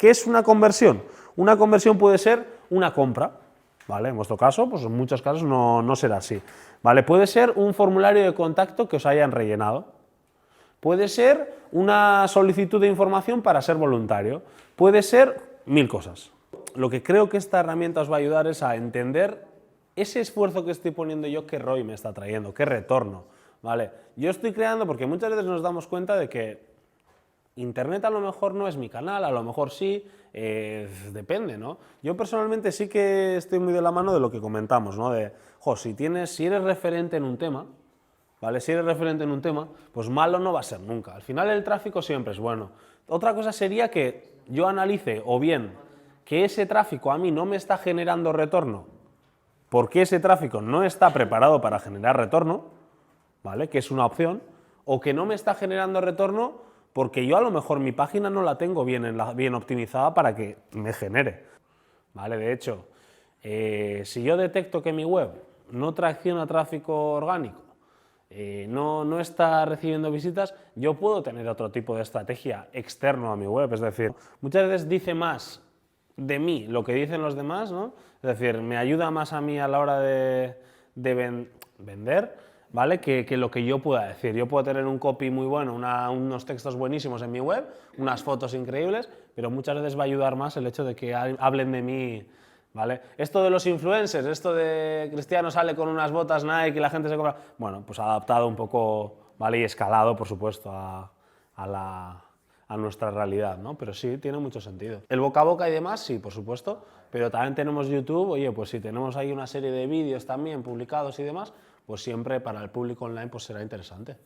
¿qué es una conversión? Una conversión puede ser una compra, ¿vale? En vuestro caso, pues en muchos casos no será así, ¿vale? Puede ser un formulario de contacto que os hayan rellenado. Puede ser una solicitud de información para ser voluntario. Puede ser 1000 cosas. Lo que creo que esta herramienta os va a ayudar es a entender ese esfuerzo que estoy poniendo yo, qué ROI me está trayendo, qué retorno, ¿vale? Yo estoy creando, porque muchas veces nos damos cuenta de que Internet a lo mejor no es mi canal, a lo mejor sí, depende, ¿no? Yo personalmente sí que estoy muy de la mano de lo que comentamos, ¿no? De, si eres referente en un tema, ¿vale? Si eres referente en un tema, pues malo no va a ser nunca. Al final el tráfico siempre es bueno. Otra cosa sería que yo analice o bien que ese tráfico a mí no me está generando retorno porque ese tráfico no está preparado para generar retorno, ¿vale? Que es una opción, o que no me está generando retorno porque yo a lo mejor mi página no la tengo bien optimizada para que me genere, ¿vale? De hecho, si yo detecto que mi web no tracciona tráfico orgánico, no está recibiendo visitas, yo puedo tener otro tipo de estrategia externo a mi web. Es decir, muchas veces dice más de mí lo que dicen los demás, ¿no? Es decir, me ayuda más a mí a la hora de vender, ¿vale? Que lo que yo pueda decir. Yo puedo tener un copy muy bueno, unos textos buenísimos en mi web, unas fotos increíbles, pero muchas veces va a ayudar más el hecho de que hablen de mí, ¿vale? Esto de los influencers, esto de Cristiano sale con unas botas Nike y la gente se compra, bueno, pues adaptado un poco, ¿vale? Y escalado, por supuesto, a nuestra realidad, ¿no? Pero sí, tiene mucho sentido. El boca a boca y demás, sí, por supuesto, pero también tenemos YouTube, oye, pues si tenemos ahí una serie de vídeos también publicados y demás, pues siempre para el público online pues será interesante.